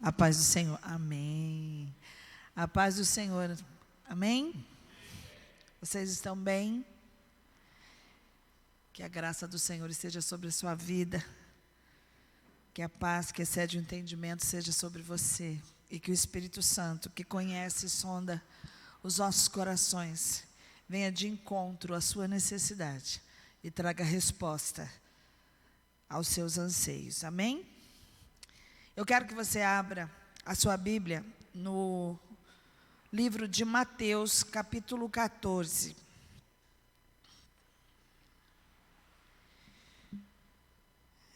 A paz do Senhor. Amém. A paz do Senhor. Amém? Vocês estão bem? Que a graça do Senhor esteja sobre a sua vida. Que a paz que excede o entendimento seja sobre você. E que o Espírito Santo, que conhece e sonda os nossos corações, venha de encontro à sua necessidade e traga resposta aos seus anseios. Amém? Eu quero que você abra a sua Bíblia no livro de Mateus, capítulo 14.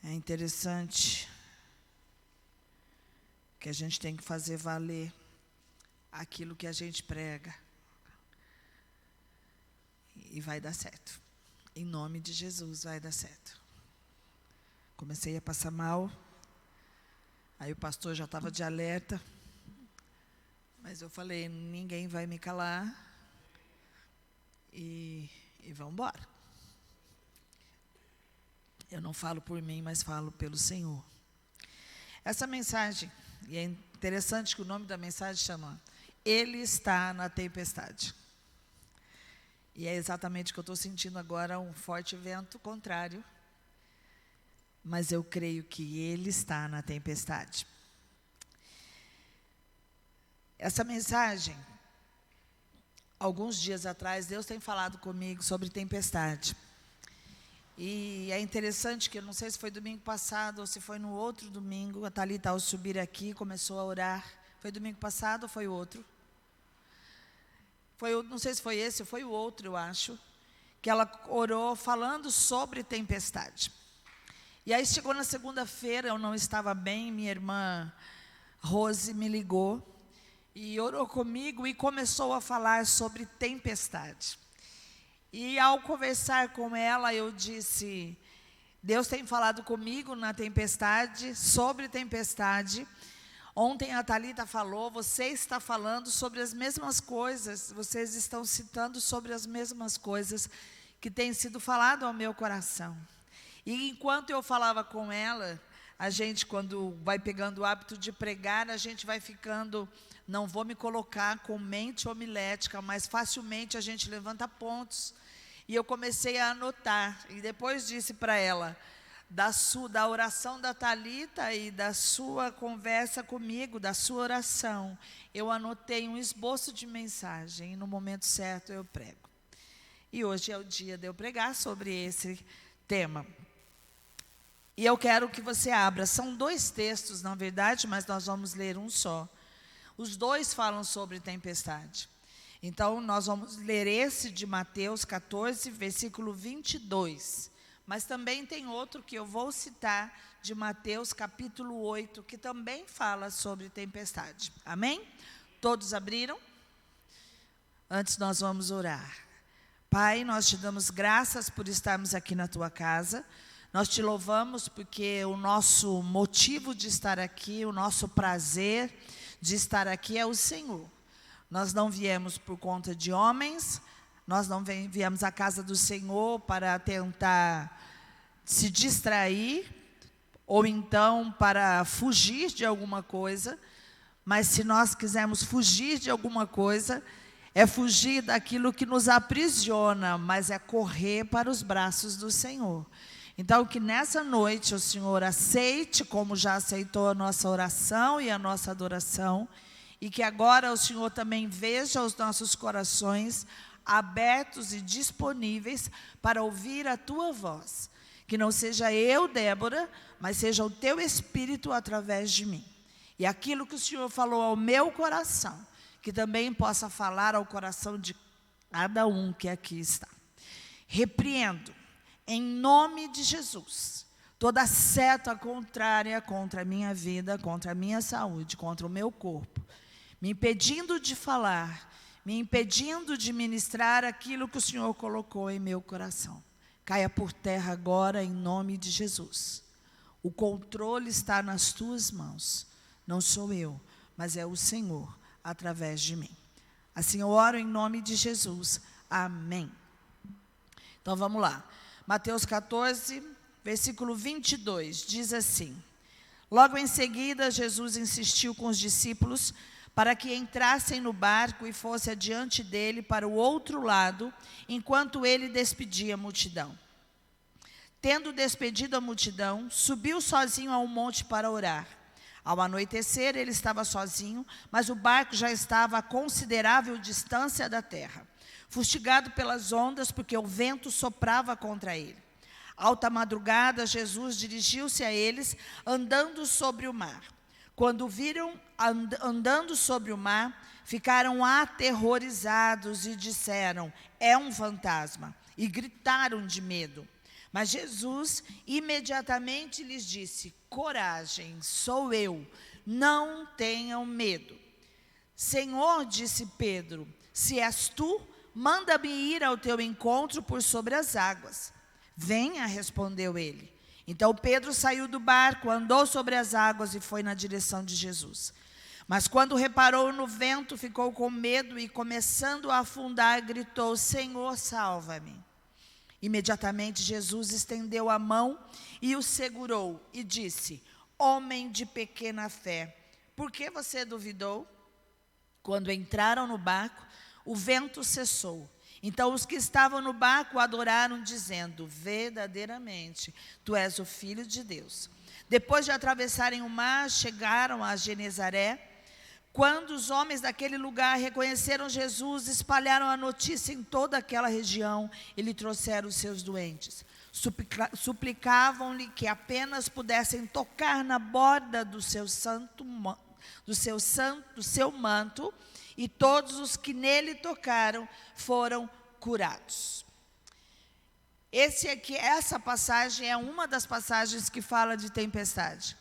É interessante que a gente tem que fazer valer aquilo que a gente prega. E vai dar certo. Em nome de Jesus vai dar certo. Comecei a passar mal. Aí o pastor já estava de alerta. Mas eu falei, ninguém vai me calar. E vamos embora. Eu não falo por mim, mas falo pelo Senhor. Essa mensagem, e é interessante que o nome da mensagem chama Ele está na tempestade. E é exatamente o que eu estou sentindo agora, um forte vento contrário. Mas eu creio que Ele está na tempestade. Essa mensagem, alguns dias atrás, Deus tem falado comigo sobre tempestade. E é interessante que, eu não sei se foi domingo passado ou se foi no outro domingo, a Thalita, ao subir aqui, começou a orar. Foi domingo passado ou foi o outro? Não sei se foi esse ou foi o outro, eu acho. Que ela orou falando sobre tempestade. E aí chegou na segunda-feira, eu não estava bem, minha irmã Rose me ligou e orou comigo e começou a falar sobre tempestade. E ao conversar com ela, eu disse, Deus tem falado comigo na tempestade, sobre tempestade. Ontem a Thalita falou, você está falando sobre as mesmas coisas, vocês estão citando sobre as mesmas coisas que têm sido falado ao meu coração. E enquanto eu falava com ela, a gente quando vai pegando o hábito de pregar, a gente vai ficando, não vou me colocar com mente homilética, mas facilmente a gente levanta pontos. E eu comecei a anotar, e depois disse para ela, da oração da Thalita e da sua conversa comigo, da sua oração, eu anotei um esboço de mensagem, e no momento certo eu prego. E hoje é o dia de eu pregar sobre esse tema. E eu quero que você abra, são 2 textos na verdade, mas nós vamos ler um só. Os 2 falam sobre tempestade. Então nós vamos ler esse de Mateus 14, versículo 22. Mas também tem outro que eu vou citar de Mateus capítulo 8, que também fala sobre tempestade. Amém? Todos abriram? Antes nós vamos orar. Pai, nós te damos graças por estarmos aqui na tua casa. Nós te louvamos porque o nosso motivo de estar aqui, o nosso prazer de estar aqui é o Senhor. Nós não viemos por conta de homens, nós não viemos à casa do Senhor para tentar se distrair, ou então para fugir de alguma coisa, mas se nós quisermos fugir de alguma coisa, é fugir daquilo que nos aprisiona, mas é correr para os braços do Senhor. Então, que nessa noite o Senhor aceite, como já aceitou a nossa oração e a nossa adoração, e que agora o Senhor também veja os nossos corações abertos e disponíveis para ouvir a tua voz. Que não seja eu, Débora, mas seja o teu Espírito através de mim. E aquilo que o Senhor falou ao meu coração, que também possa falar ao coração de cada um que aqui está. Repreendo, em nome de Jesus, toda seta contrária contra a minha vida, contra a minha saúde, contra o meu corpo, me impedindo de falar, me impedindo de ministrar aquilo que o Senhor colocou em meu coração. Caia por terra agora em nome de Jesus. O controle está nas tuas mãos. Não sou eu, mas é o Senhor através de mim. Assim eu oro em nome de Jesus. Amém. Então vamos lá. Mateus 14, versículo 22, diz assim: Logo em seguida, Jesus insistiu com os discípulos para que entrassem no barco e fosse adiante dele para o outro lado, enquanto ele despedia a multidão. Tendo despedido a multidão, subiu sozinho ao monte para orar. Ao anoitecer, ele estava sozinho, mas o barco já estava a considerável distância da terra, fustigado pelas ondas, porque o vento soprava contra ele. Alta madrugada, Jesus dirigiu-se a eles, andando sobre o mar. Quando viram andando sobre o mar, ficaram aterrorizados e disseram: é um fantasma, e gritaram de medo. Mas Jesus imediatamente lhes disse: coragem, sou eu, não tenham medo. Senhor, disse Pedro, se és tu, manda-me ir ao teu encontro por sobre as águas. Venha, respondeu ele. Então Pedro saiu do barco, andou sobre as águas e foi na direção de Jesus. Mas quando reparou no vento, ficou com medo e, começando a afundar, gritou: Senhor, salva-me. Imediatamente Jesus estendeu a mão e o segurou e disse: homem de pequena fé, por que você duvidou? Quando entraram no barco, o vento cessou. Então os que estavam no barco adoraram, dizendo: verdadeiramente, tu és o Filho de Deus. Depois de atravessarem o mar, chegaram a Genezaré. Quando os homens daquele lugar reconheceram Jesus, espalharam a notícia em toda aquela região e lhe trouxeram os seus doentes. Suplicavam-lhe que apenas pudessem tocar na borda do seu manto, e todos os que nele tocaram foram curados. Essa passagem é uma das passagens que fala de tempestade.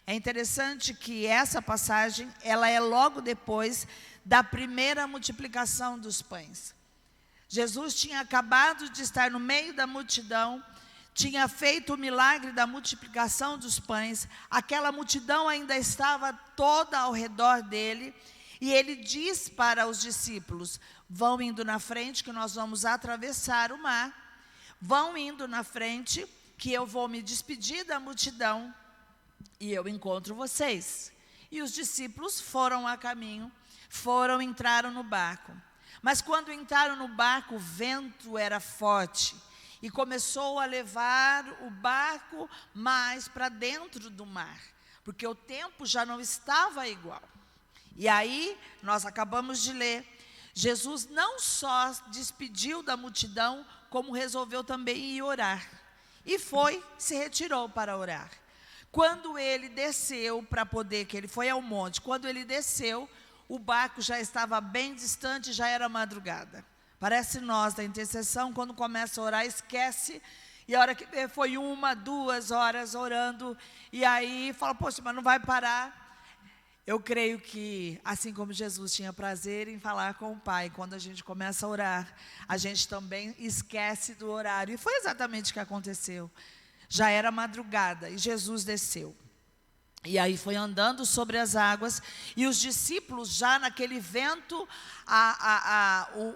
É interessante que essa passagem, ela é logo depois da primeira multiplicação dos pães. Jesus tinha acabado de estar no meio da multidão, tinha feito o milagre da multiplicação dos pães, aquela multidão ainda estava toda ao redor dele, e ele diz para os discípulos: vão indo na frente que nós vamos atravessar o mar, vão indo na frente que eu vou me despedir da multidão, e eu encontro vocês. E os discípulos foram a caminho, entraram no barco. Mas quando entraram no barco, o vento era forte e começou a levar o barco mais para dentro do mar, porque o tempo já não estava igual. E aí, nós acabamos de ler, Jesus não só despediu da multidão, como resolveu também ir orar. E se retirou para orar. Quando ele desceu que ele foi ao monte, quando ele desceu, o barco já estava bem distante, já era madrugada. Parece nós da intercessão, quando começa a orar, esquece, e a hora que vê, foi 1, 2 horas orando, e aí fala: poxa, mas não vai parar. Eu creio que, assim como Jesus tinha prazer em falar com o Pai, quando a gente começa a orar, a gente também esquece do horário. E foi exatamente o que aconteceu. Já era madrugada e Jesus desceu. E aí foi andando sobre as águas, e os discípulos já naquele vento,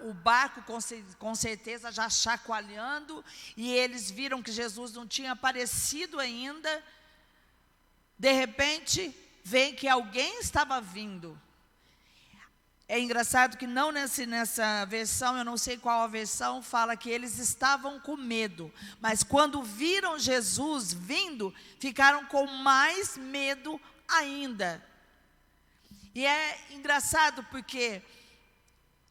o barco com certeza já chacoalhando, e eles viram que Jesus não tinha aparecido ainda. De repente, vem que alguém estava vindo. É engraçado que não nessa versão, eu não sei qual a versão, fala que eles estavam com medo. Mas quando viram Jesus vindo, ficaram com mais medo ainda. E é engraçado porque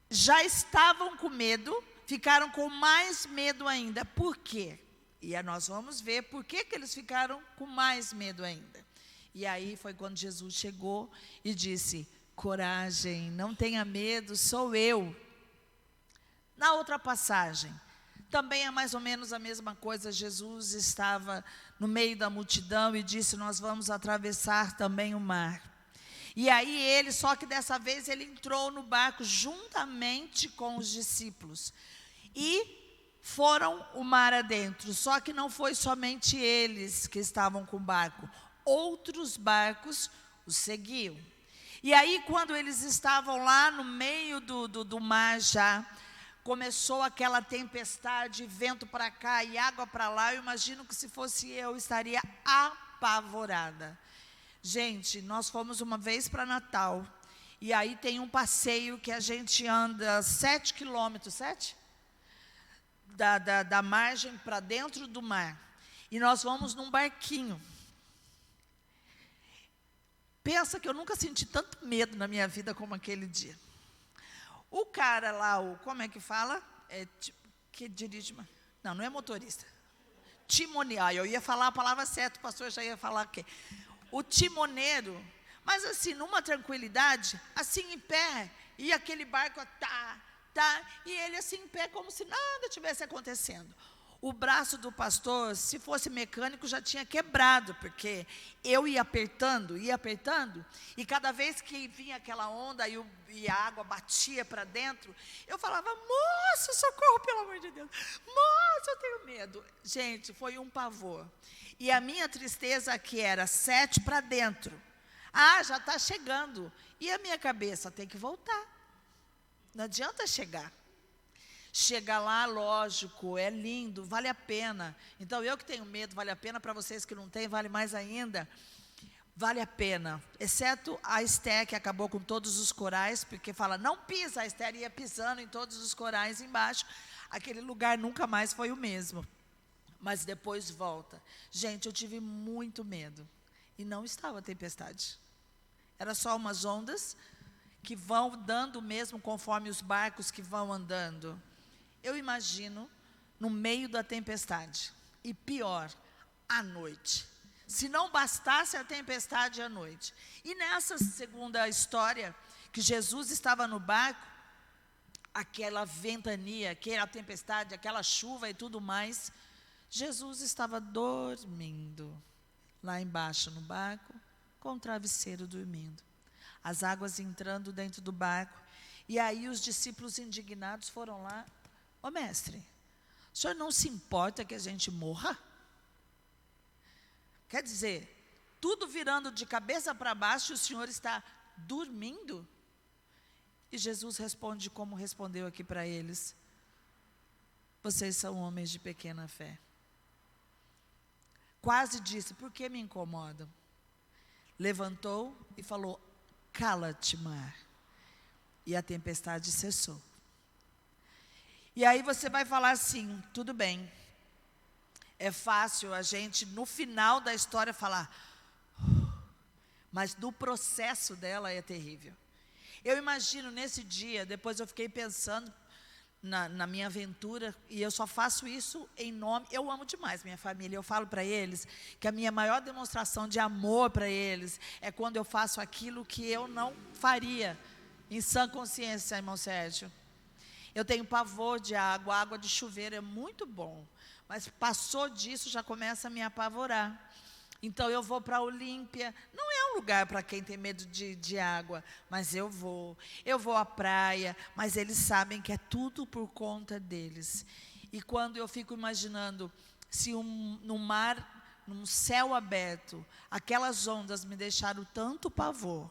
já estavam com medo, ficaram com mais medo ainda. Por quê? E nós vamos ver por que eles ficaram com mais medo ainda. E aí foi quando Jesus chegou e disse: coragem, não tenha medo, sou eu. Na outra passagem, também é mais ou menos a mesma coisa. Jesus estava no meio da multidão e disse: nós vamos atravessar também o mar. E aí só que dessa vez ele entrou no barco juntamente com os discípulos. E foram o mar adentro. Só que não foi somente eles que estavam com o barco. Outros barcos os seguiam. E aí, quando eles estavam lá no meio do mar já, começou aquela tempestade, vento para cá e água para lá. Eu imagino que se fosse eu, estaria apavorada. Gente, nós fomos uma vez para Natal, e aí tem um passeio que a gente anda 7 quilômetros, 7? Da margem para dentro do mar. E nós vamos num barquinho. Pensa que eu nunca senti tanto medo na minha vida como aquele dia. O cara lá, como é que fala? Que dirige... Não é motorista. Timoneiro. Eu ia falar a palavra certa, o pastor já ia falar o quê? O timoneiro, mas assim, numa tranquilidade, assim em pé, e aquele barco, e ele assim em pé, como se nada tivesse acontecendo. O braço do pastor, se fosse mecânico, já tinha quebrado, porque eu ia apertando, e cada vez que vinha aquela onda e a água batia para dentro, eu falava, moço, socorro, pelo amor de Deus, moço, eu tenho medo. Gente, foi um pavor. E a minha tristeza aqui era 7 para dentro. Já está chegando. E a minha cabeça, tem que voltar. Não adianta chegar. Chega lá, lógico, é lindo, vale a pena. Então, eu que tenho medo, vale a pena. Para vocês que não têm, vale mais ainda. Vale a pena. Exceto a Esther, que acabou com todos os corais, porque fala, não pisa. A Esther ia pisando em todos os corais embaixo. Aquele lugar nunca mais foi o mesmo. Mas depois volta. Gente, eu tive muito medo. E não estava tempestade. Era só umas ondas que vão dando mesmo conforme os barcos que vão andando. Eu imagino no meio da tempestade. E pior, à noite. Se não bastasse a tempestade à noite. E nessa segunda história, que Jesus estava no barco, aquela ventania, aquela tempestade, aquela chuva e tudo mais, Jesus estava dormindo, lá embaixo no barco, com o travesseiro dormindo. As águas entrando dentro do barco. E aí os discípulos indignados foram lá, mestre, o senhor não se importa que a gente morra? Quer dizer, tudo virando de cabeça para baixo e o senhor está dormindo? E Jesus responde como respondeu aqui para eles: vocês são homens de pequena fé. Quase disse, por que me incomodam? Levantou e falou, cala-te, mar. E a tempestade cessou. E aí você vai falar assim, tudo bem. É fácil a gente, no final da história, falar, mas no processo dela é terrível. Eu imagino nesse dia, depois eu fiquei pensando na minha aventura, e eu só faço isso em nome, eu amo demais minha família, eu falo para eles, que a minha maior demonstração de amor para eles, é quando eu faço aquilo que eu não faria, em sã consciência, irmão Sérgio. Eu tenho pavor de água de chuveiro é muito bom, mas passou disso já começa a me apavorar. Então eu vou para a Olímpia, não é um lugar para quem tem medo de água, mas eu vou à praia, mas eles sabem que é tudo por conta deles. E quando eu fico imaginando, se no mar, num céu aberto, aquelas ondas me deixaram tanto pavor,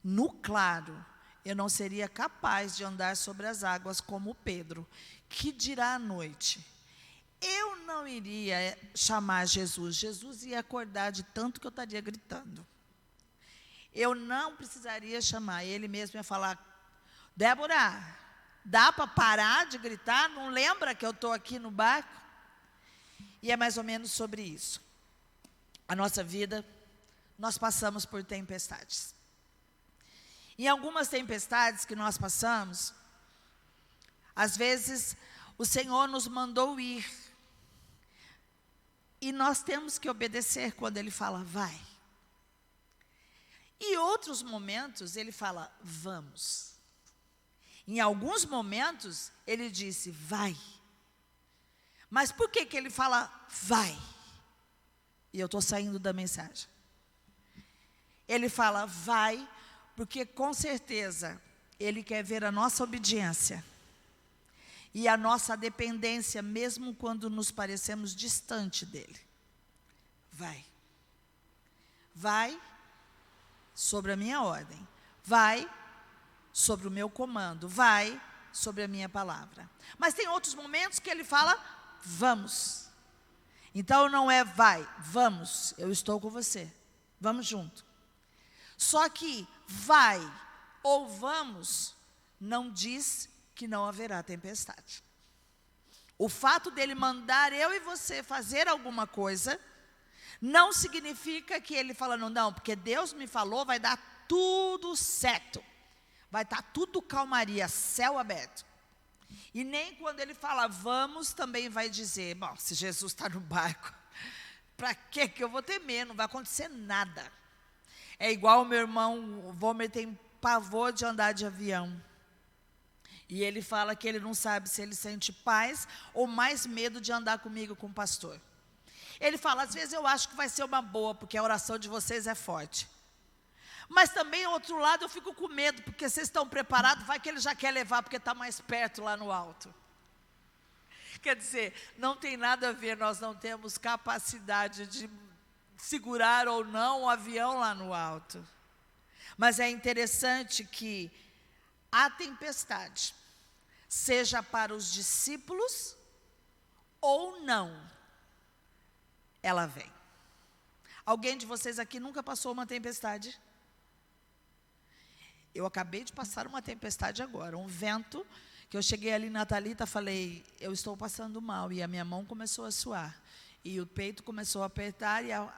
no claro, eu não seria capaz de andar sobre as águas como Pedro, que dirá à noite. Eu não iria chamar Jesus. Jesus ia acordar de tanto que eu estaria gritando. Eu não precisaria chamar. Ele mesmo ia falar, Débora, dá para parar de gritar? Não lembra que eu estou aqui no barco? E é mais ou menos sobre isso. A nossa vida, nós passamos por tempestades. Em algumas tempestades que nós passamos, às vezes o Senhor nos mandou ir. E nós temos que obedecer quando Ele fala, vai. E outros momentos Ele fala, vamos. Em alguns momentos Ele disse, vai. Mas por que Ele fala, vai? E eu estou saindo da mensagem. Ele fala, vai, porque com certeza Ele quer ver a nossa obediência. E a nossa dependência, mesmo quando nos parecemos distante dEle. Vai. Vai sobre a minha ordem. Vai sobre o meu comando. Vai sobre a minha palavra. Mas tem outros momentos que Ele fala, vamos. Então não é vai, vamos, eu estou com você. Vamos junto. Só que vai ou vamos não diz que não haverá tempestade. O fato dele mandar eu e você fazer alguma coisa não significa que ele fala, não, porque Deus me falou, vai dar tudo certo. Vai estar tudo calmaria, céu aberto. E nem quando ele fala, vamos, também vai dizer, bom, se Jesus está no barco, para que eu vou temer? Não vai acontecer nada. É igual o meu irmão, o Vomer tem pavor de andar de avião. E ele fala que ele não sabe se ele sente paz ou mais medo de andar comigo, com o pastor. Ele fala, às vezes eu acho que vai ser uma boa, porque a oração de vocês é forte. Mas também, ao outro lado, eu fico com medo, porque vocês estão preparados, vai que ele já quer levar, porque está mais perto lá no alto. Quer dizer, não tem nada a ver, nós não temos capacidade de segurar ou não o avião lá no alto. Mas é interessante que a tempestade, seja para os discípulos ou não, ela vem. Alguém de vocês aqui nunca passou uma tempestade? Eu acabei de passar uma tempestade agora, um vento, que eu cheguei ali na Thalita, falei, eu estou passando mal, e a minha mão começou a suar, e o peito começou a apertar, e a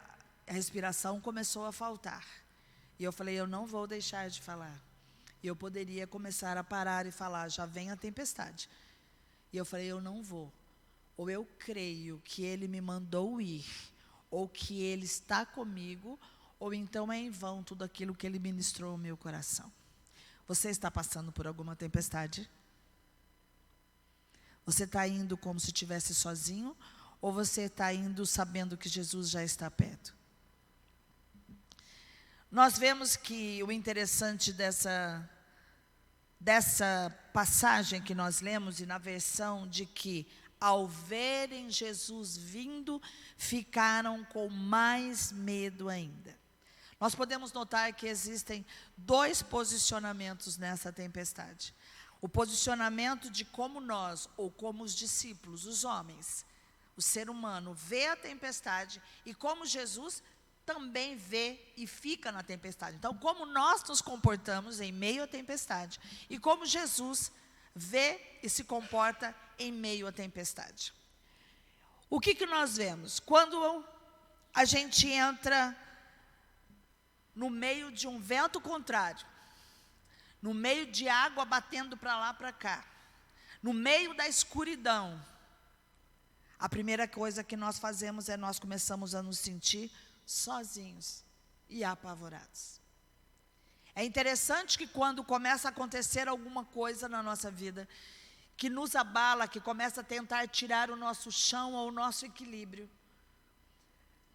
respiração começou a faltar. E eu falei, eu não vou deixar de falar. E eu poderia começar a parar e falar, já vem a tempestade. E eu falei, eu não vou. Ou eu creio que Ele me mandou ir, ou que Ele está comigo, ou então é em vão tudo aquilo que Ele ministrou ao meu coração. Você está passando por alguma tempestade? Você está indo como se estivesse sozinho, ou você está indo sabendo que Jesus já está perto? Nós vemos que o interessante dessa passagem que nós lemos, e na versão de que, ao verem Jesus vindo, ficaram com mais medo ainda. Nós podemos notar que existem dois posicionamentos nessa tempestade. O posicionamento de como nós, ou como os discípulos, os homens, o ser humano, vê a tempestade, e como Jesus também vê e fica na tempestade. Então, como nós nos comportamos em meio à tempestade, e como Jesus vê e se comporta em meio à tempestade. O que nós vemos? Quando a gente entra no meio de um vento contrário, no meio de água batendo para lá, para cá, no meio da escuridão, a primeira coisa que nós fazemos é nós começamos a nos sentir sozinhos e apavorados. É interessante que quando começa a acontecer alguma coisa na nossa vida, que nos abala, que começa a tentar tirar o nosso chão ou o nosso equilíbrio,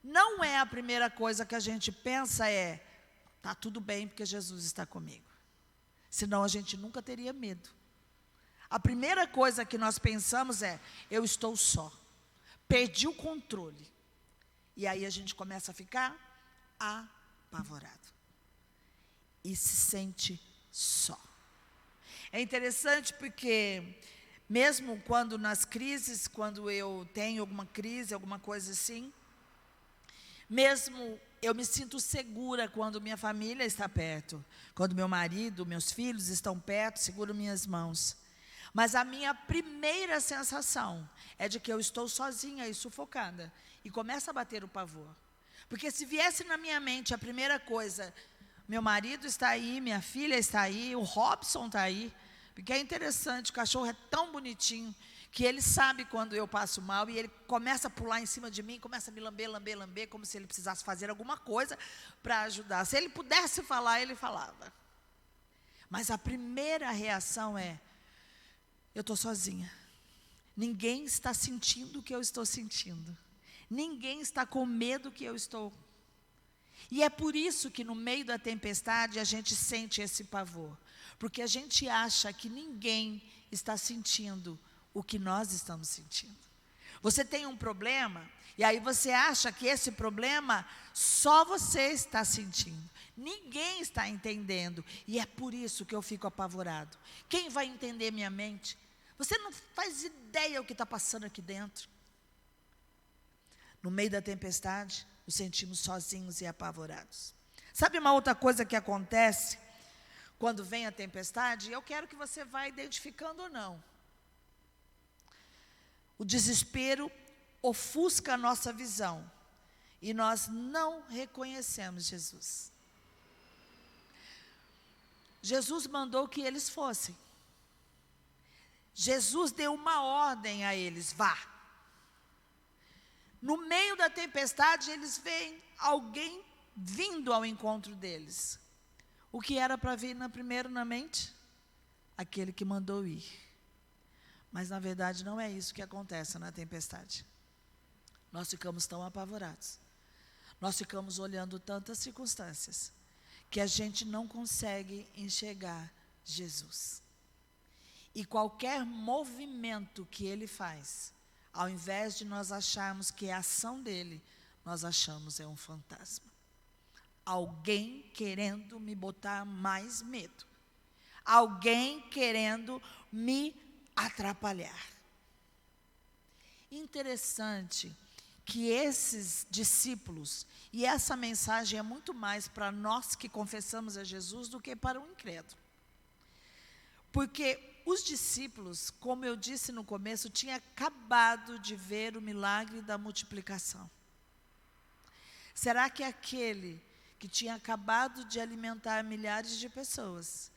não é a primeira coisa que a gente pensa está tudo bem porque Jesus está comigo. Senão a gente nunca teria medo. A primeira coisa que nós pensamos eu estou só, perdi o controle. E aí a gente começa a ficar apavorado. E se sente só. É interessante porque, mesmo quando nas crises, quando eu tenho alguma crise, alguma coisa assim, mesmo eu me sinto segura quando minha família está perto, quando meu marido, meus filhos estão perto, seguro minhas mãos. Mas a minha primeira sensação é de que eu estou sozinha e sufocada. E começa a bater o pavor. Porque se viesse na minha mente a primeira coisa, meu marido está aí, minha filha está aí, o Robson está aí. Porque é interessante, o cachorro é tão bonitinho, que ele sabe quando eu passo mal, e ele começa a pular em cima de mim, começa a me lamber, como se ele precisasse fazer alguma coisa para ajudar. Se ele pudesse falar, ele falava. Mas a primeira reação eu estou sozinha. Ninguém está sentindo o que eu estou sentindo. Ninguém está com medo que eu estou. E é por isso que no meio da tempestade a gente sente esse pavor. Porque a gente acha que ninguém está sentindo o que nós estamos sentindo. Você tem um problema, e aí você acha que esse problema só você está sentindo. Ninguém está entendendo. E é por isso que eu fico apavorado. Quem vai entender minha mente? Você não faz ideia o que está passando aqui dentro. No meio da tempestade, nos sentimos sozinhos e apavorados. Sabe uma outra coisa que acontece quando vem a tempestade? Eu quero que você vá identificando ou não. O desespero ofusca a nossa visão e nós não reconhecemos Jesus. Jesus mandou que eles fossem. Jesus deu uma ordem a eles: vá. No meio da tempestade, eles veem alguém vindo ao encontro deles. O que era para vir primeiro na mente? Aquele que mandou ir. Mas, na verdade, não é isso que acontece na tempestade. Nós ficamos tão apavorados. Nós ficamos olhando tantas circunstâncias que a gente não consegue enxergar Jesus. E qualquer movimento que ele faz, ao invés de nós acharmos que é a ação dele, nós achamos é um fantasma. Alguém querendo me botar mais medo. Alguém querendo me atrapalhar. Interessante que esses discípulos, e essa mensagem é muito mais para nós que confessamos a Jesus do que para o incrédulo. Porque os discípulos, como eu disse no começo, tinham acabado de ver o milagre da multiplicação. Será que aquele que tinha acabado de alimentar milhares de pessoas,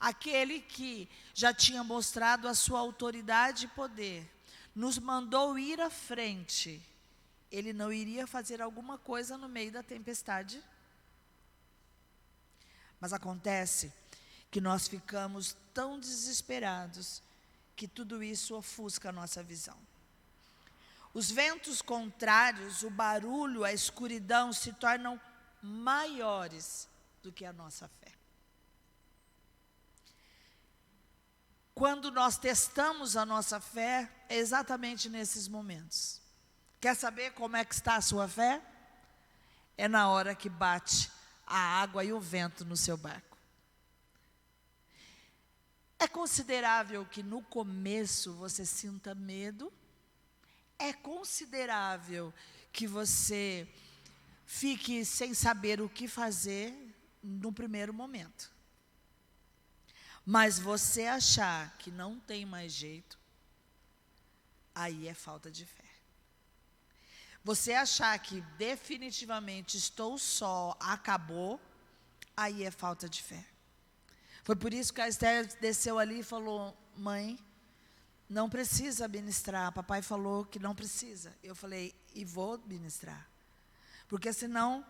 aquele que já tinha mostrado a sua autoridade e poder, nos mandou ir à frente, ele não iria fazer alguma coisa no meio da tempestade? Mas acontece que nós ficamos tão desesperados que tudo isso ofusca a nossa visão. Os ventos contrários, o barulho, a escuridão se tornam maiores do que a nossa fé. Quando nós testamos a nossa fé, é exatamente nesses momentos. Quer saber como é que está a sua fé? É na hora que bate a água e o vento no seu barco. É considerável que no começo você sinta medo. É considerável que você fique sem saber o que fazer no primeiro momento. Mas você achar que não tem mais jeito, aí é falta de fé. Você achar que definitivamente estou só, acabou, aí é falta de fé. Foi por isso que a Esther desceu ali e falou: mãe, não precisa ministrar. Papai falou que não precisa. Eu falei: e vou ministrar. Porque senão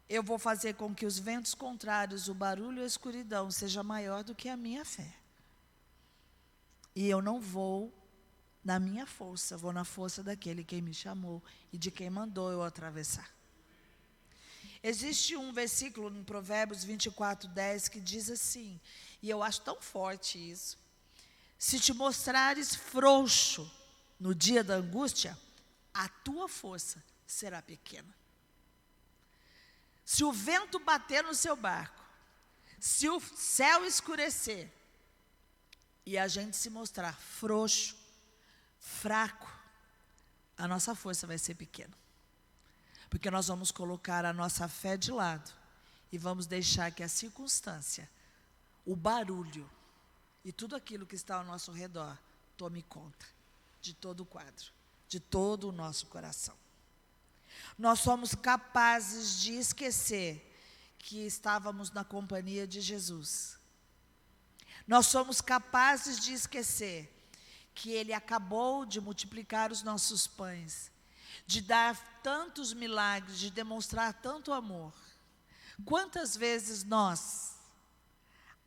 eu vou fazer com que os ventos contrários, o barulho e a escuridão seja maior do que a minha fé. E eu não vou na minha força, vou na força daquele que me chamou e de quem mandou eu atravessar. Existe um versículo em Provérbios 24:10 que diz assim, e eu acho tão forte isso: se te mostrares frouxo no dia da angústia, a tua força será pequena. Se o vento bater no seu barco, se o céu escurecer, e a gente se mostrar frouxo, fraco, a nossa força vai ser pequena. Porque nós vamos colocar a nossa fé de lado e vamos deixar que a circunstância, o barulho e tudo aquilo que está ao nosso redor tome conta de todo o quadro, de todo o nosso coração. Nós somos capazes de esquecer que estávamos na companhia de Jesus. Nós somos capazes de esquecer que Ele acabou de multiplicar os nossos pães, de dar tantos milagres, de demonstrar tanto amor. Quantas vezes nós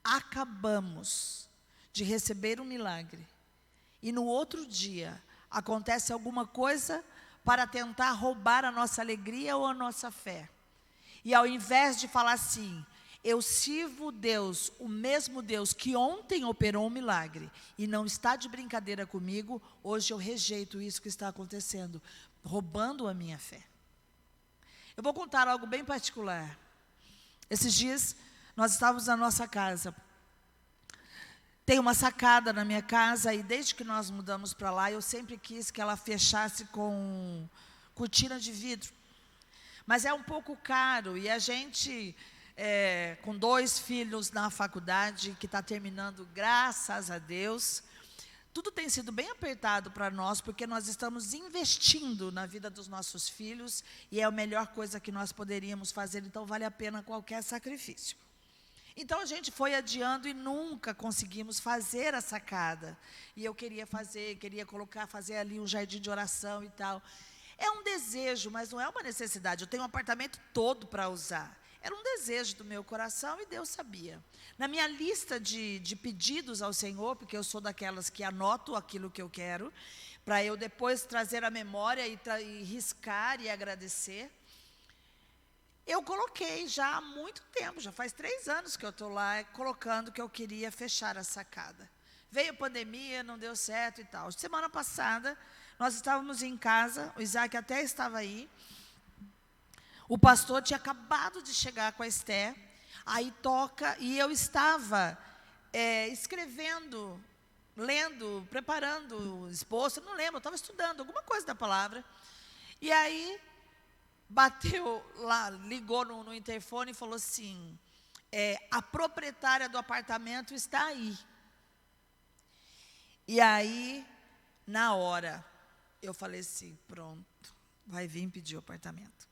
acabamos de receber um milagre e no outro dia acontece alguma coisa para tentar roubar a nossa alegria ou a nossa fé. E ao invés de falar assim: eu sirvo Deus, o mesmo Deus que ontem operou um milagre e não está de brincadeira comigo, hoje eu rejeito isso que está acontecendo, roubando a minha fé. Eu vou contar algo bem particular. Esses dias nós estávamos na nossa casa. Tem uma sacada na minha casa e desde que nós mudamos para lá, eu sempre quis que ela fechasse com cortina de vidro. Mas é um pouco caro, e a gente, com 2 filhos na faculdade, que está terminando, graças a Deus, tudo tem sido bem apertado para nós, porque nós estamos investindo na vida dos nossos filhos, e é a melhor coisa que nós poderíamos fazer, então vale a pena qualquer sacrifício. Então a gente foi adiando e nunca conseguimos fazer a sacada. E eu queria fazer ali um jardim de oração e tal. É um desejo, mas não é uma necessidade. Eu tenho um apartamento todo para usar. Era um desejo do meu coração e Deus sabia. Na minha lista de pedidos ao Senhor, porque eu sou daquelas que anoto aquilo que eu quero, para eu depois trazer à memória e riscar e agradecer. Eu coloquei já há muito tempo, já faz 3 anos que eu estou lá colocando que eu queria fechar a sacada. Veio a pandemia, não deu certo e tal. Semana passada, nós estávamos em casa, o Isaac até estava aí. O pastor tinha acabado de chegar com a Esté, aí toca, e eu estava escrevendo, lendo, preparando o esboço, não lembro, eu estava estudando alguma coisa da palavra. E aí, bateu lá, ligou no interfone e falou assim, a proprietária do apartamento está aí. E aí, na hora, eu falei assim, pronto, vai vir pedir o apartamento.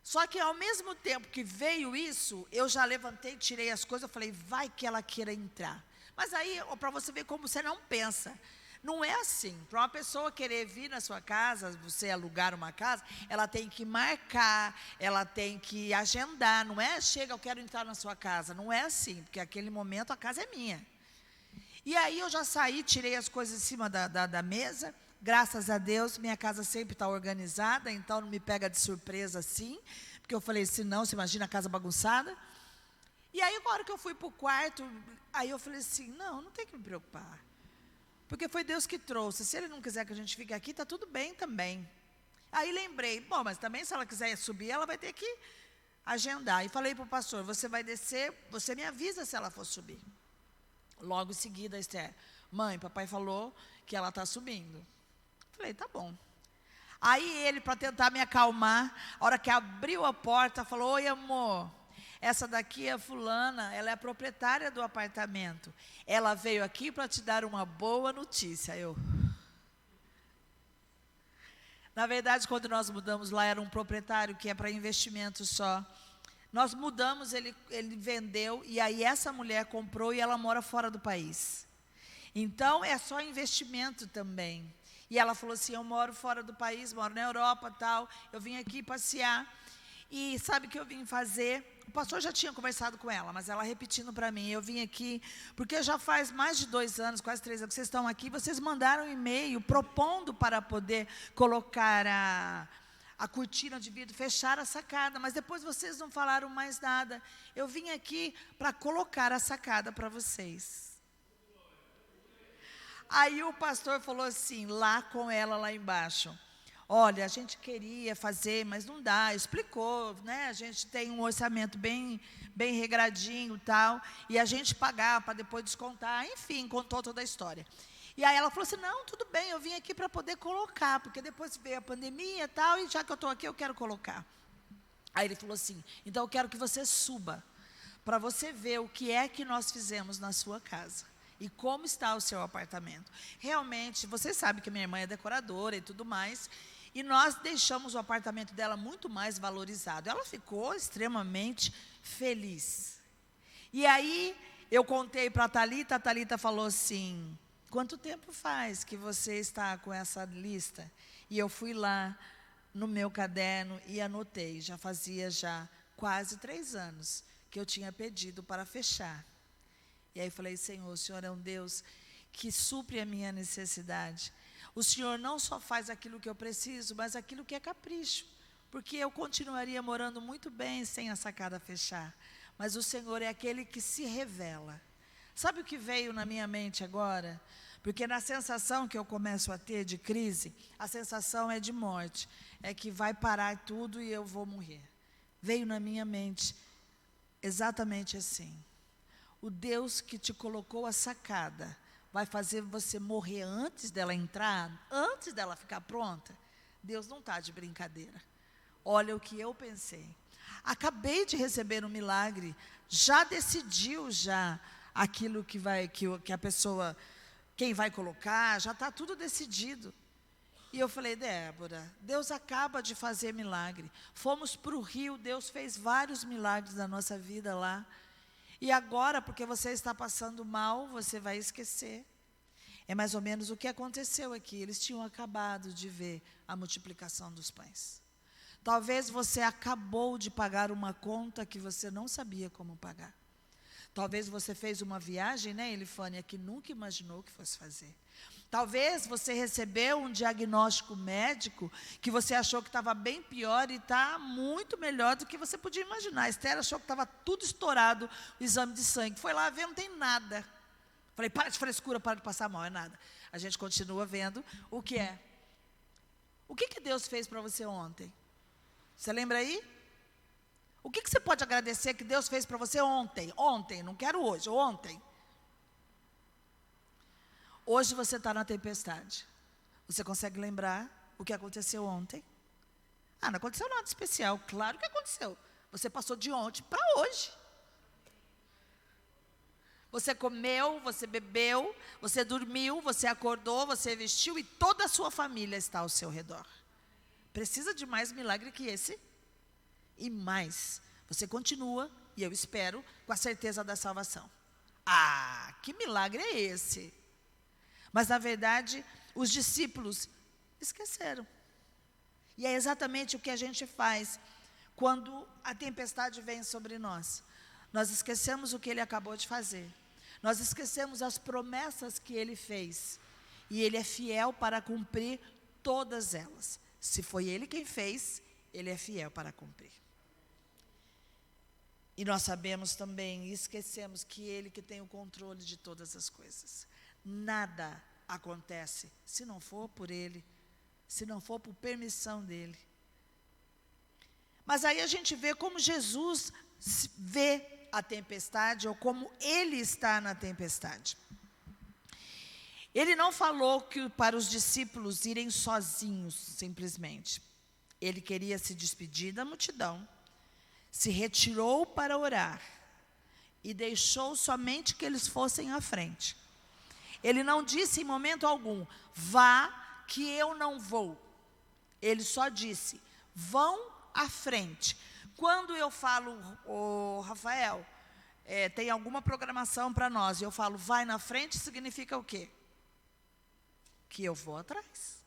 Só que ao mesmo tempo que veio isso, eu já levantei, tirei as coisas, eu falei, vai que ela queira entrar. Mas aí, para você ver como você não pensa, não é assim. Para uma pessoa querer vir na sua casa, você alugar uma casa, ela tem que marcar, ela tem que agendar. Não é, chega, eu quero entrar na sua casa. Não é assim, porque naquele momento a casa é minha. E aí eu já saí, tirei as coisas em cima da mesa. Graças a Deus, minha casa sempre está organizada, então não me pega de surpresa assim. Porque eu falei, se não, você imagina a casa bagunçada. E aí, agora que eu fui para o quarto, aí eu falei assim, não tem que me preocupar. Porque foi Deus que trouxe. Se Ele não quiser que a gente fique aqui, está tudo bem também. Aí lembrei, bom, mas também se ela quiser subir, ela vai ter que agendar. E falei para o pastor, você vai descer, você me avisa se ela for subir. Logo em seguida, Esther, mãe, papai falou que ela está subindo. Falei, tá bom. Aí ele, para tentar me acalmar, a hora que abriu a porta, falou, oi amor, essa daqui é fulana, ela é a proprietária do apartamento. Ela veio aqui para te dar uma boa notícia. Na verdade, quando nós mudamos lá, era um proprietário que é para investimento só. Nós mudamos, ele vendeu, e aí essa mulher comprou e ela mora fora do país. Então, é só investimento também. E ela falou assim, eu moro fora do país, moro na Europa e tal, eu vim aqui passear. E sabe o que eu vim fazer? O pastor já tinha conversado com ela, mas ela repetindo para mim, eu vim aqui, porque já faz mais de 2 anos, quase 3 anos que vocês estão aqui, vocês mandaram um e-mail propondo para poder colocar a cortina de vidro, fechar a sacada, mas depois vocês não falaram mais nada. Eu vim aqui para colocar a sacada para vocês. Aí o pastor falou assim, lá com ela lá embaixo, olha, a gente queria fazer, mas não dá, explicou, né? A gente tem um orçamento bem regradinho e tal, e a gente pagar para depois descontar, enfim, contou toda a história. E aí ela falou assim, não, tudo bem, eu vim aqui para poder colocar, porque depois veio a pandemia e tal, e já que eu estou aqui, eu quero colocar. Aí ele falou assim, então eu quero que você suba, para você ver o que é que nós fizemos na sua casa. E como está o seu apartamento. Realmente, você sabe que minha irmã é decoradora e tudo mais, e nós deixamos o apartamento dela muito mais valorizado. Ela ficou extremamente feliz. E aí, eu contei para a Thalita falou assim, quanto tempo faz que você está com essa lista? E eu fui lá no meu caderno e anotei, já fazia quase 3 anos que eu tinha pedido para fechar. E aí falei, Senhor, o Senhor é um Deus que supre a minha necessidade. O Senhor não só faz aquilo que eu preciso, mas aquilo que é capricho. Porque eu continuaria morando muito bem sem a sacada fechar. Mas o Senhor é aquele que se revela. Sabe o que veio na minha mente agora? Porque na sensação que eu começo a ter de crise, a sensação é de morte. É que vai parar tudo e eu vou morrer. Veio na minha mente exatamente assim. O Deus que te colocou a sacada vai fazer você morrer antes dela entrar, antes dela ficar pronta. Deus não está de brincadeira. Olha o que eu pensei. Acabei de receber um milagre, já decidiu já aquilo que a pessoa, quem vai colocar, já está tudo decidido. E eu falei, Débora, Deus acaba de fazer milagre. Fomos para o Rio, Deus fez vários milagres na nossa vida lá. E agora, porque você está passando mal, você vai esquecer. É mais ou menos o que aconteceu aqui. Eles tinham acabado de ver a multiplicação dos pães. Talvez você acabou de pagar uma conta que você não sabia como pagar. Talvez você fez uma viagem, né, Elifânia, que nunca imaginou que fosse fazer. Talvez você recebeu um diagnóstico médico que você achou que estava bem pior e está muito melhor do que você podia imaginar. A Esther achou que estava tudo estourado, o exame de sangue. Foi lá ver, não tem nada. Falei, para de frescura, para de passar mal, é nada. A gente continua vendo o que é. O que Deus fez para você ontem? Você lembra aí? O que você pode agradecer que Deus fez para você ontem? Ontem, não quero hoje, ontem. Hoje você está na tempestade. Você consegue lembrar o que aconteceu ontem? Ah, não aconteceu nada especial. Claro que aconteceu. Você passou de ontem para hoje. Você comeu, você bebeu, você dormiu, você acordou, você vestiu e toda a sua família está ao seu redor. Precisa de mais milagre que esse? E mais, você continua, e eu espero, com a certeza da salvação. Ah, que milagre é esse? Mas, na verdade, os discípulos esqueceram. E é exatamente o que a gente faz quando a tempestade vem sobre nós. Nós esquecemos o que Ele acabou de fazer. Nós esquecemos as promessas que Ele fez. E Ele é fiel para cumprir todas elas. Se foi Ele quem fez, Ele é fiel para cumprir. E nós sabemos também, e esquecemos que Ele que tem o controle de todas as coisas. Nada acontece se não for por Ele, se não for por permissão dEle. Mas aí a gente vê como Jesus vê a tempestade, ou como Ele está na tempestade. Ele não falou que para os discípulos irem sozinhos, simplesmente. Ele queria se despedir da multidão, se retirou para orar e deixou somente que eles fossem à frente. Ele não disse em momento algum, vá que eu não vou. Ele só disse, vão à frente. Quando eu falo, Rafael, tem alguma programação para nós, e eu falo, vai na frente, significa o quê? Que eu vou atrás.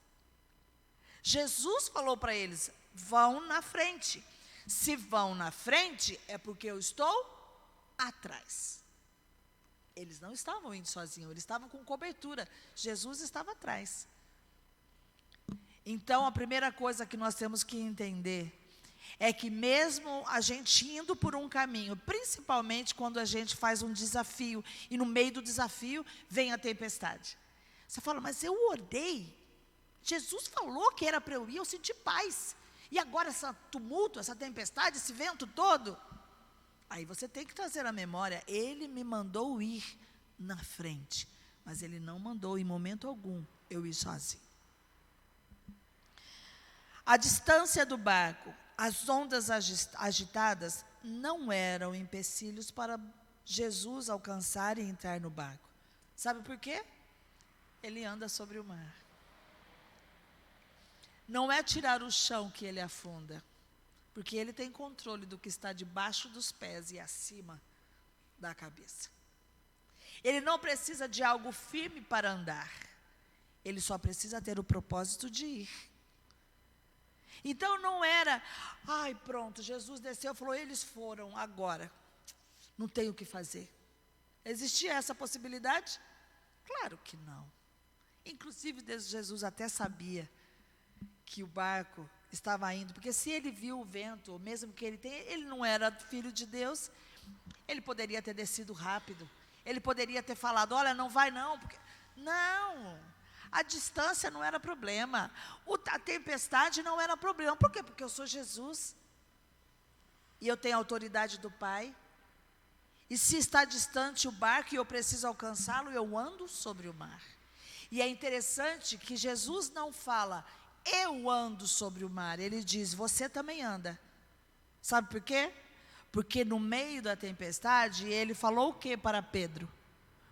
Jesus falou para eles, vão na frente. Se vão na frente, é porque eu estou atrás. Eles não estavam indo sozinhos, eles estavam com cobertura. Jesus estava atrás. Então, a primeira coisa que nós temos que entender é que mesmo a gente indo por um caminho, principalmente quando a gente faz um desafio, e no meio do desafio vem a tempestade. Você fala, mas eu orei. Jesus falou que era para eu ir, eu senti paz. E agora esse tumulto, essa tempestade, esse vento todo. Aí você tem que trazer à memória, Ele me mandou ir na frente, mas Ele não mandou em momento algum eu ir sozinho. A distância do barco, as ondas agitadas, não eram empecilhos para Jesus alcançar e entrar no barco. Sabe por quê? Ele anda sobre o mar. Não é tirar o chão que Ele afunda, porque Ele tem controle do que está debaixo dos pés e acima da cabeça. Ele não precisa de algo firme para andar. Ele só precisa ter o propósito de ir. Então não era, ai pronto, Jesus desceu e falou, eles foram, agora não tem o que fazer. Existia essa possibilidade? Claro que não. Inclusive Jesus até sabia que o barco estava indo, porque se ele viu o vento, mesmo que ele não era filho de Deus, ele poderia ter descido rápido, ele poderia ter falado, olha, não vai não, porque... Não, a distância não era problema, a tempestade não era problema. Por quê? Porque eu sou Jesus, e eu tenho a autoridade do Pai, e se está distante o barco e eu preciso alcançá-lo, eu ando sobre o mar. E é interessante que Jesus não fala, eu ando sobre o mar. Ele diz, você também anda. Sabe por quê? Porque no meio da tempestade, ele falou o que para Pedro?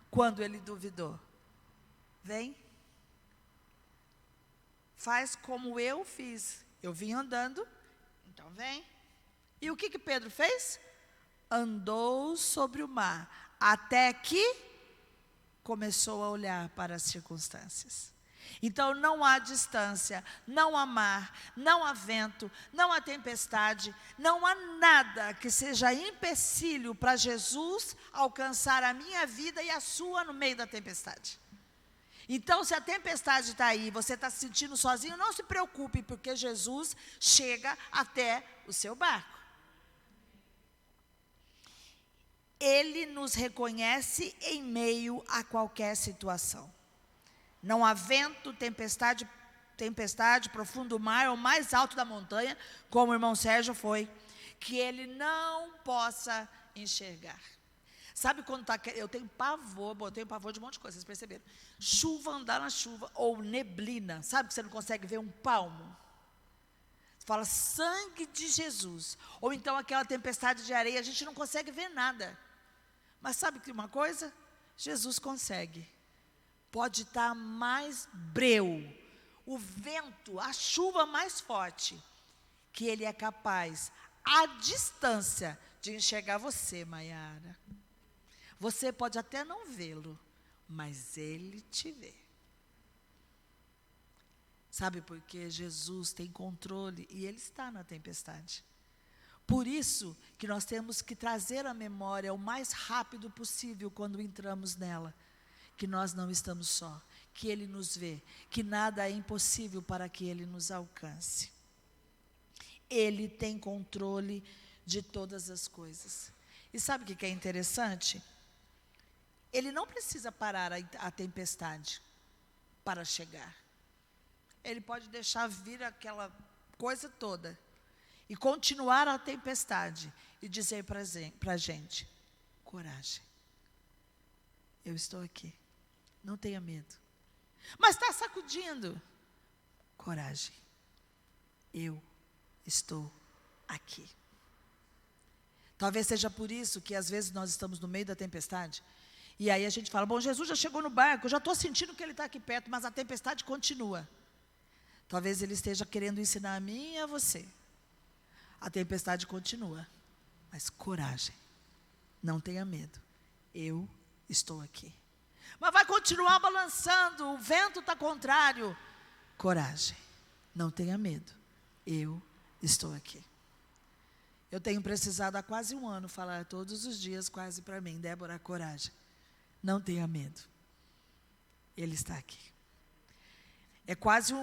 Quando ele duvidou. Vem. Faz como eu fiz. Eu vim andando, então vem. E o que Pedro fez? Andou sobre o mar, até que começou a olhar para as circunstâncias. Então não há distância, não há mar, não há vento, não há tempestade, não há nada que seja empecilho para Jesus alcançar a minha vida e a sua no meio da tempestade. Então, se a tempestade está aí, você está se sentindo sozinho, não se preocupe, porque Jesus chega até o seu barco. Ele nos reconhece em meio a qualquer situação. Não há vento, tempestade, profundo mar, ou mais alto da montanha, como o irmão Sérgio foi, que ele não possa enxergar. Sabe quando está... eu tenho pavor de um monte de coisa, vocês perceberam? Chuva, andar na chuva, ou neblina, sabe que você não consegue ver um palmo? Você fala, sangue de Jesus. Ou então aquela tempestade de areia, a gente não consegue ver nada. Mas sabe que uma coisa? Jesus consegue. Pode estar mais breu, o vento, a chuva mais forte, que ele é capaz, à distância, de enxergar você, Maiara. Você pode até não vê-lo, mas ele te vê. Sabe por quê? Jesus tem controle e ele está na tempestade. Por isso que nós temos que trazer a memória o mais rápido possível quando entramos nela, que nós não estamos só, que ele nos vê, que nada é impossível para que ele nos alcance. Ele tem controle de todas as coisas. E sabe o que é interessante? Ele não precisa parar a tempestade para chegar. Ele pode deixar vir aquela coisa toda e continuar a tempestade e dizer para a gente, coragem, eu estou aqui, não tenha medo. Mas está sacudindo, coragem, eu estou aqui. Talvez seja por isso que às vezes nós estamos no meio da tempestade, e aí a gente fala, bom, Jesus já chegou no barco, eu já estou sentindo que ele está aqui perto, mas a tempestade continua. Talvez ele esteja querendo ensinar a mim e a você. A tempestade continua, mas coragem, não tenha medo, eu estou aqui. Mas vai continuar balançando, o vento está contrário. Coragem, não tenha medo, eu estou aqui. Eu tenho precisado há quase um ano falar todos os dias quase para mim, Débora, coragem, não tenha medo, ele está aqui. É quase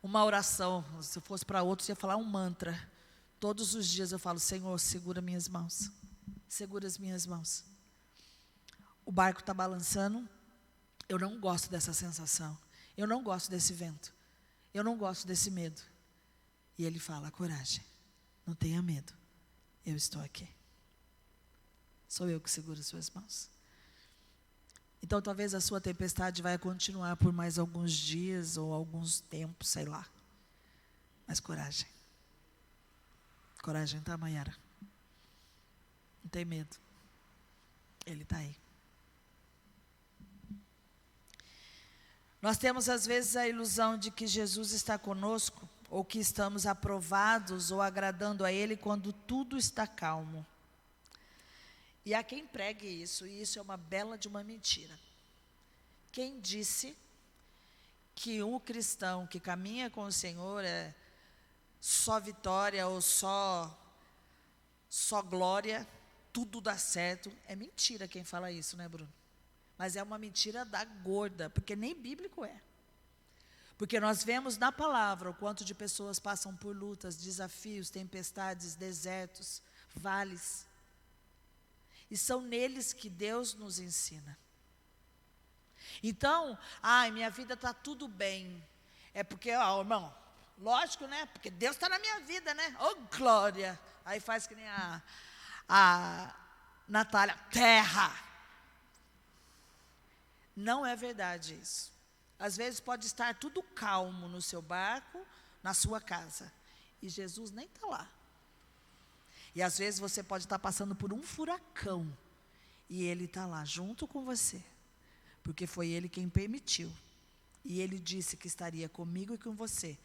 uma oração, se fosse para outros ia falar um mantra. Todos os dias eu falo, Senhor, segura minhas mãos, segura as minhas mãos. O barco está balançando, eu não gosto dessa sensação, eu não gosto desse vento, eu não gosto desse medo. E ele fala, coragem, não tenha medo, eu estou aqui. Sou eu que seguro as suas mãos. Então talvez a sua tempestade vai continuar por mais alguns dias ou alguns tempos, sei lá. Mas coragem. Coragem, tá, Maiara? Não tem medo. Ele está aí. Nós temos às vezes a ilusão de que Jesus está conosco, ou que estamos aprovados ou agradando a Ele quando tudo está calmo. E há quem pregue isso, e isso é uma bela de uma mentira. Quem disse que um cristão que caminha com o Senhor é só vitória ou só glória, tudo dá certo? É mentira quem fala isso, né, Bruno? Mas é uma mentira da gorda, porque nem bíblico é. Porque nós vemos na palavra o quanto de pessoas passam por lutas, desafios, tempestades, desertos, vales. E são neles que Deus nos ensina. Então, minha vida está tudo bem. É porque, irmão, lógico, né? Porque Deus está na minha vida, né? Glória! Aí faz que nem a Natália, terra! Não é verdade isso. Às vezes pode estar tudo calmo no seu barco, na sua casa, e Jesus nem está lá. E às vezes você pode estar passando por um furacão, e Ele está lá junto com você, porque foi Ele quem permitiu. E Ele disse que estaria comigo e com você,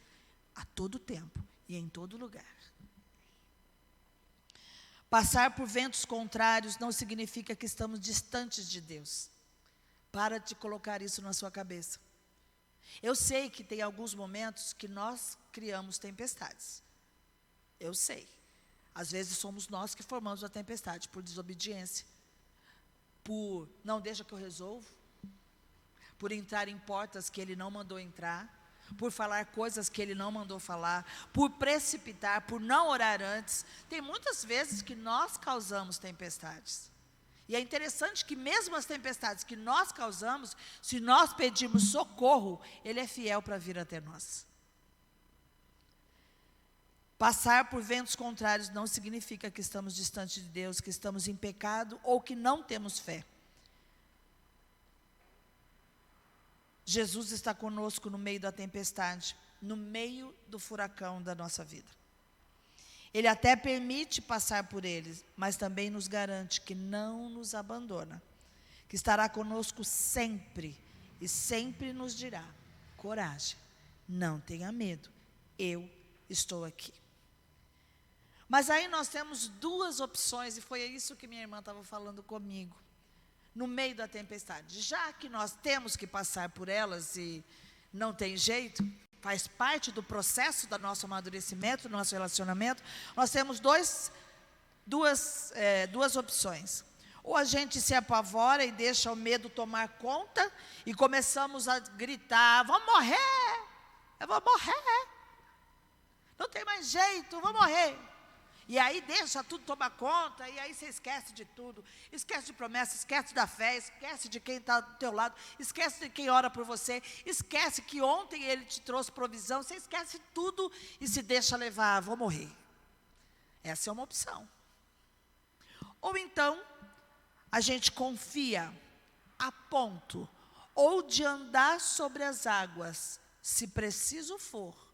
a todo tempo e em todo lugar. Passar por ventos contrários não significa que estamos distantes de Deus. Para de colocar isso na sua cabeça. Eu sei que tem alguns momentos que nós criamos tempestades. Eu sei. Às vezes somos nós que formamos a tempestade, por desobediência, por não deixa que eu resolvo, por entrar em portas que Ele não mandou entrar, por falar coisas que Ele não mandou falar, por precipitar, por não orar antes. Tem muitas vezes que nós causamos tempestades. E é interessante que mesmo as tempestades que nós causamos, se nós pedirmos socorro, Ele é fiel para vir até nós. Passar por ventos contrários não significa que estamos distantes de Deus, que estamos em pecado ou que não temos fé. Jesus está conosco no meio da tempestade, no meio do furacão da nossa vida. Ele até permite passar por eles, mas também nos garante que não nos abandona, que estará conosco sempre e sempre nos dirá: coragem, não tenha medo, eu estou aqui. Mas aí nós temos duas opções, e foi isso que minha irmã estava falando comigo, no meio da tempestade. Já que nós temos que passar por elas e não tem jeito, faz parte do processo do nosso amadurecimento, do nosso relacionamento, nós temos duas opções. Ou a gente se apavora e deixa o medo tomar conta e começamos a gritar: vou morrer, eu vou morrer, não tem mais jeito, eu vou morrer. E aí deixa tudo tomar conta, e aí você esquece de tudo, esquece de promessa, esquece da fé, esquece de quem está do teu lado, esquece de quem ora por você, esquece que ontem Ele te trouxe provisão, você esquece tudo e se deixa levar: vou morrer. Essa é uma opção. Ou então, a gente confia a ponto ou de andar sobre as águas, se preciso for,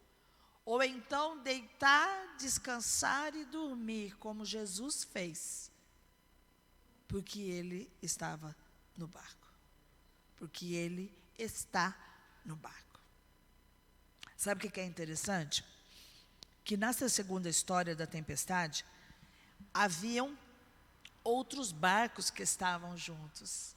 ou então deitar, descansar e dormir, como Jesus fez, porque Ele estava no barco, porque Ele está no barco. Sabe o que é interessante? Que nessa segunda história da tempestade, haviam outros barcos que estavam juntos.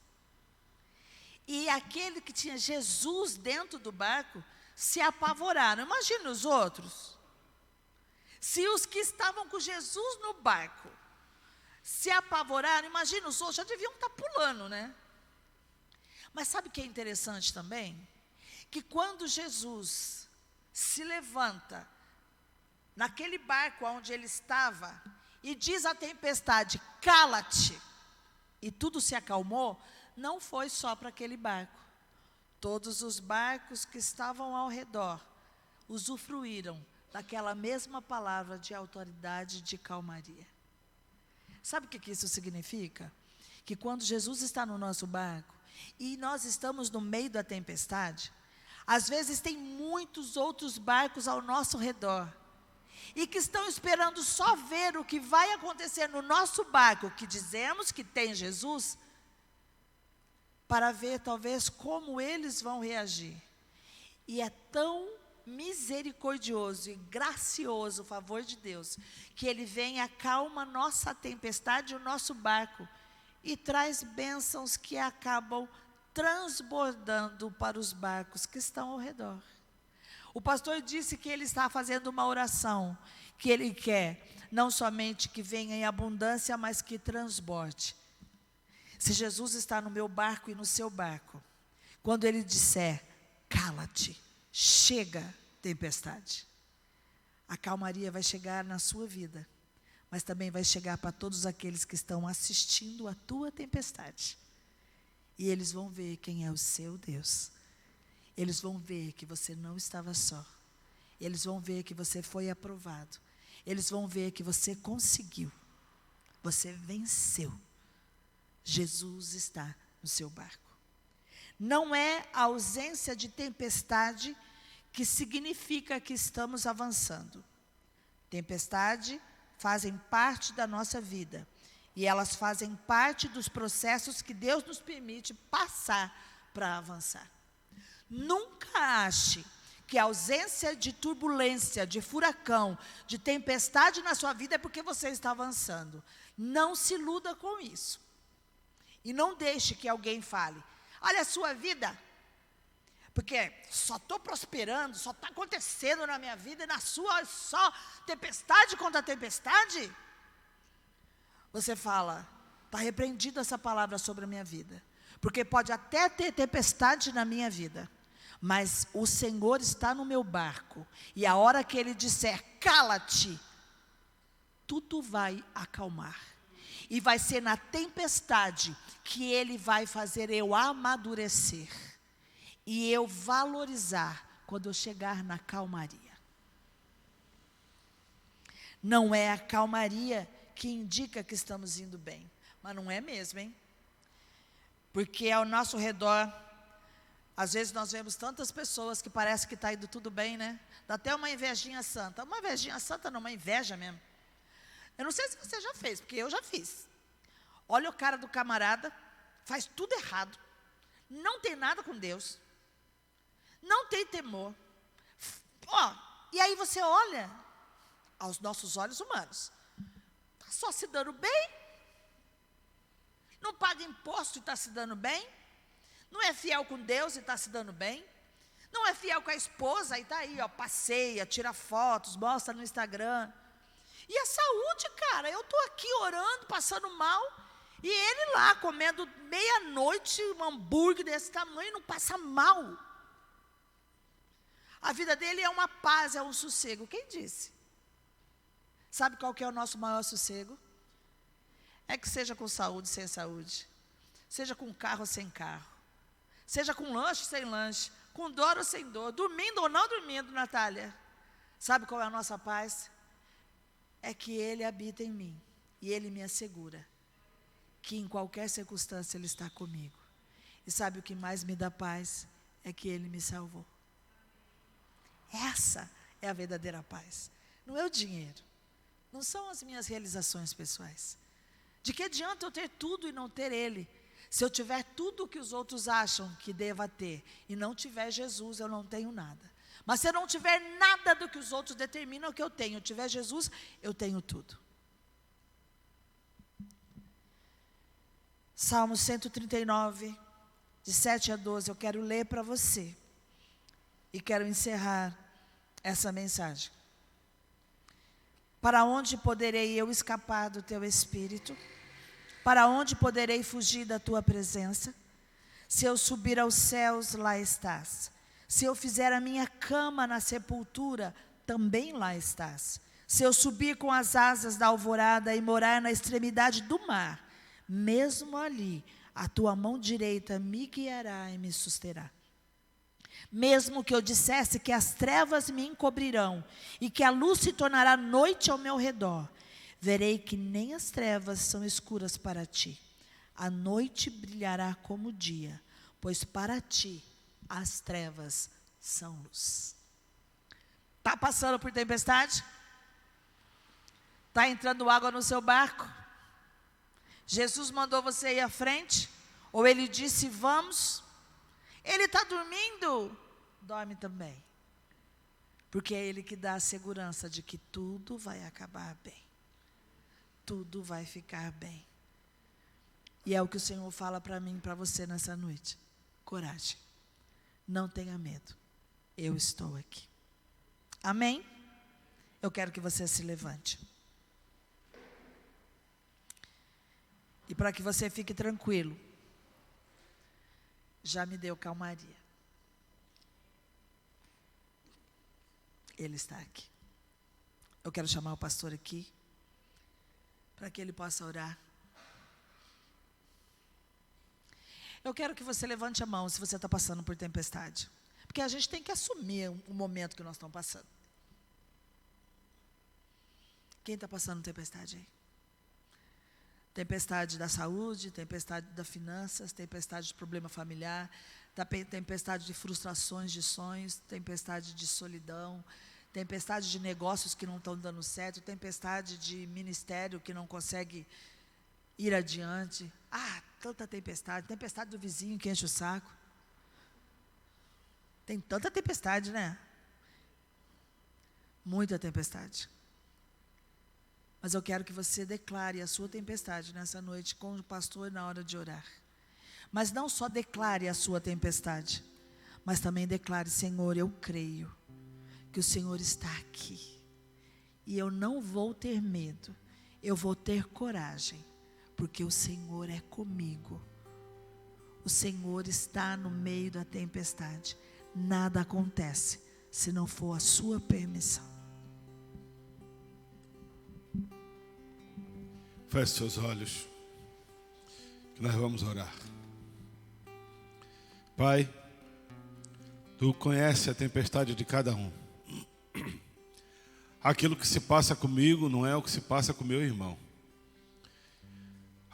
E aquele que tinha Jesus dentro do barco se apavoraram. Imagina os outros. Se os que estavam com Jesus no barco se apavoraram, imagina os outros, já deviam estar pulando, né? Mas sabe o que é interessante também? Que quando Jesus se levanta naquele barco onde ele estava e diz à tempestade: cala-te, e tudo se acalmou, não foi só para aquele barco. Todos os barcos que estavam ao redor usufruíram daquela mesma palavra de autoridade, de calmaria. Sabe o que isso significa? Que quando Jesus está no nosso barco e nós estamos no meio da tempestade, às vezes tem muitos outros barcos ao nosso redor e que estão esperando só ver o que vai acontecer no nosso barco, que dizemos que tem Jesus, para ver talvez como eles vão reagir. E é tão misericordioso e gracioso o favor de Deus, que Ele vem e acalma a nossa tempestade, o nosso barco, e traz bênçãos que acabam transbordando para os barcos que estão ao redor. O pastor disse que ele está fazendo uma oração, que ele quer não somente que venha em abundância, mas que transborde. Se Jesus está no meu barco e no seu barco, quando Ele disser: cala-te, chega, tempestade, a calmaria vai chegar na sua vida, mas também vai chegar para todos aqueles que estão assistindo a tua tempestade. E eles vão ver quem é o seu Deus. Eles vão ver que você não estava só. Eles vão ver que você foi aprovado. Eles vão ver que você conseguiu. Você venceu. Jesus está no seu barco. Não é a ausência de tempestade que significa que estamos avançando. Tempestade fazem parte da nossa vida. E elas fazem parte dos processos que Deus nos permite passar para avançar. Nunca ache que a ausência de turbulência, de furacão, de tempestade na sua vida é porque você está avançando. Não se iluda com isso. E não deixe que alguém fale, olha a sua vida, porque só estou prosperando, só está acontecendo na minha vida, e na sua só tempestade contra tempestade. Você fala, está repreendida essa palavra sobre a minha vida, porque pode até ter tempestade na minha vida, mas o Senhor está no meu barco, e a hora que Ele disser, cala-te, tudo vai acalmar. E vai ser na tempestade que Ele vai fazer eu amadurecer, e eu valorizar quando eu chegar na calmaria. Não é a calmaria que indica que estamos indo bem, mas não é mesmo, hein? Porque ao nosso redor, às vezes nós vemos tantas pessoas que parece que está indo tudo bem, né? Dá até uma invejinha santa. Uma invejinha santa não, uma inveja mesmo. Eu não sei se você já fez, porque eu já fiz. Olha o cara do camarada, faz tudo errado, não tem nada com Deus, não tem temor. E aí você olha, aos nossos olhos humanos, está só se dando bem, não paga imposto e está se dando bem, não é fiel com Deus e está se dando bem, não é fiel com a esposa e está aí, passeia, tira fotos, mostra no Instagram. E a saúde, cara, eu estou aqui orando, passando mal, e ele lá comendo meia-noite um hambúrguer desse tamanho, não passa mal. A vida dele é uma paz, é um sossego. Quem disse? Sabe qual que é o nosso maior sossego? É que seja com saúde, sem saúde, seja com carro ou sem carro, seja com lanche, sem lanche, com dor ou sem dor, dormindo ou não dormindo, Natália. Sabe qual é a nossa paz? É que Ele habita em mim, e Ele me assegura que em qualquer circunstância Ele está comigo. E sabe o que mais me dá paz? É que Ele me salvou. Essa é a verdadeira paz. Não é o dinheiro, não são as minhas realizações pessoais. De que adianta eu ter tudo e não ter Ele? Se eu tiver tudo o que os outros acham que deva ter, e não tiver Jesus, eu não tenho nada. Mas se eu não tiver nada do que os outros determinam que eu tenho, eu tiver Jesus, eu tenho tudo. Salmo 139, de 7 a 12, eu quero ler para você. E quero encerrar essa mensagem. Para onde poderei eu escapar do teu espírito? Para onde poderei fugir da tua presença? Se eu subir aos céus, lá estás. Se eu fizer a minha cama na sepultura, também lá estás. Se eu subir com as asas da alvorada e morar na extremidade do mar, mesmo ali, a tua mão direita me guiará e me susterá. Mesmo que eu dissesse que as trevas me encobrirão e que a luz se tornará noite ao meu redor, verei que nem as trevas são escuras para ti. A noite brilhará como o dia, pois para ti as trevas são luz. Está passando por tempestade? Está entrando água no seu barco? Jesus mandou você ir à frente? Ou Ele disse, vamos? Ele está dormindo? Dorme também. Porque é Ele que dá a segurança de que tudo vai acabar bem. Tudo vai ficar bem. E é o que o Senhor fala para mim e para você nessa noite. Coragem. Não tenha medo. Eu estou aqui. Amém? Eu quero que você se levante. E para que você fique tranquilo, já me deu calmaria. Ele está aqui. Eu quero chamar o pastor aqui, para que ele possa orar. Eu quero que você levante a mão se você está passando por tempestade. Porque a gente tem que assumir o momento que nós estamos passando. Quem está passando tempestade aí? Tempestade da saúde, tempestade das finanças, tempestade de problema familiar, tempestade de frustrações de sonhos, tempestade de solidão, tempestade de negócios que não estão dando certo, tempestade de ministério que não consegue ir adiante. Tanta tempestade, tempestade do vizinho que enche o saco. Tem tanta tempestade, né? Muita tempestade. Mas eu quero que você declare a sua tempestade nessa noite com o pastor na hora de orar. Mas não só declare a sua tempestade, mas também declare: Senhor, eu creio que o Senhor está aqui. E eu não vou ter medo, eu vou ter coragem, porque o Senhor é comigo. O Senhor está no meio da tempestade. Nada acontece se não for a sua permissão. Feche seus olhos, que nós vamos orar. Pai, Tu conheces a tempestade de cada um. Aquilo que se passa comigo não é o que se passa com meu irmão.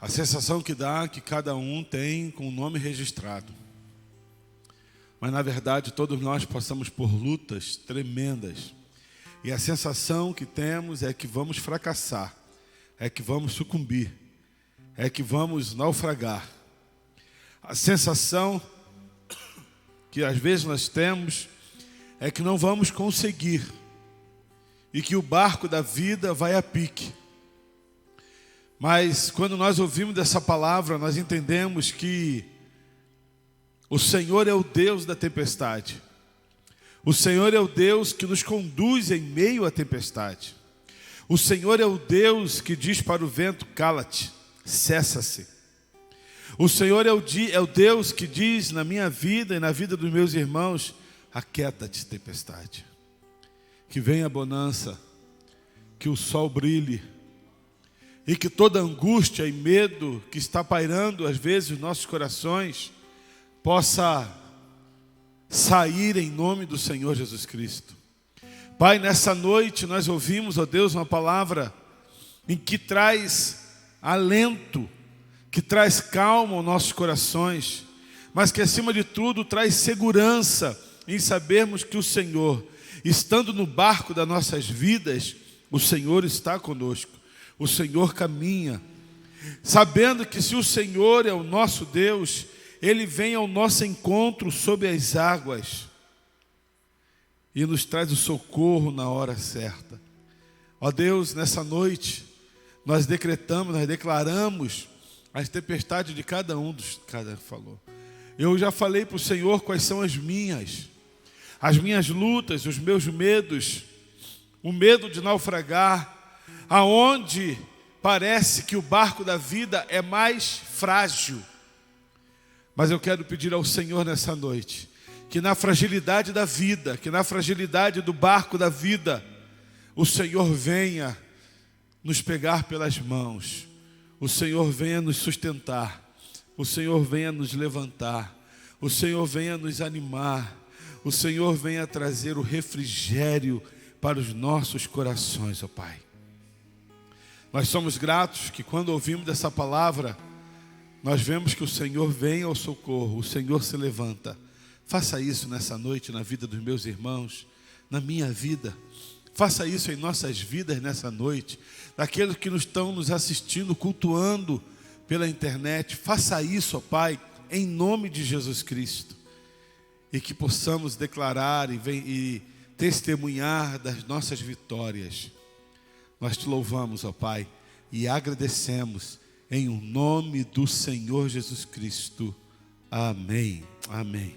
A sensação que dá é que cada um tem com o nome registrado. Mas na verdade todos nós passamos por lutas tremendas. E a sensação que temos é que vamos fracassar. É que vamos sucumbir, é que vamos naufragar. A sensação que às vezes nós temos é que não vamos conseguir e que o barco da vida vai a pique. Mas quando nós ouvimos dessa palavra, nós entendemos que o Senhor é o Deus da tempestade. O Senhor é o Deus que nos conduz em meio à tempestade. O Senhor é o Deus que diz para o vento: cala-te, cessa-se. O Senhor é o Deus que diz na minha vida e na vida dos meus irmãos: aquieta-te, tempestade. Que venha a bonança, que o sol brilhe, e que toda angústia e medo que está pairando às vezes os nossos corações possa sair em nome do Senhor Jesus Cristo. Pai, nessa noite nós ouvimos, ó Deus, uma palavra em que traz alento, que traz calma aos nossos corações, mas que acima de tudo traz segurança em sabermos que o Senhor, estando no barco das nossas vidas, o Senhor está conosco, o Senhor caminha, sabendo que se o Senhor é o nosso Deus, Ele vem ao nosso encontro sobre as águas e nos traz o socorro na hora certa. Ó Deus, nessa noite, nós declaramos as tempestades de cada um falou. Eu já falei para o Senhor quais são as minhas lutas, os meus medos, o medo de naufragar, aonde parece que o barco da vida é mais frágil. Mas eu quero pedir ao Senhor nessa noite, que na fragilidade da vida, que na fragilidade do barco da vida, o Senhor venha nos pegar pelas mãos, o Senhor venha nos sustentar, o Senhor venha nos levantar, o Senhor venha nos animar, o Senhor venha trazer o refrigério para os nossos corações, ó Pai. Nós somos gratos que quando ouvimos dessa palavra, nós vemos que o Senhor vem ao socorro, o Senhor se levanta. Faça isso nessa noite na vida dos meus irmãos, na minha vida. Faça isso em nossas vidas nessa noite. Daqueles que estão nos assistindo, cultuando pela internet. Faça isso, ó Pai, em nome de Jesus Cristo. E que possamos declarar e testemunhar das nossas vitórias. Nós te louvamos, ó Pai, e agradecemos em nome do Senhor Jesus Cristo. Amém. Amém.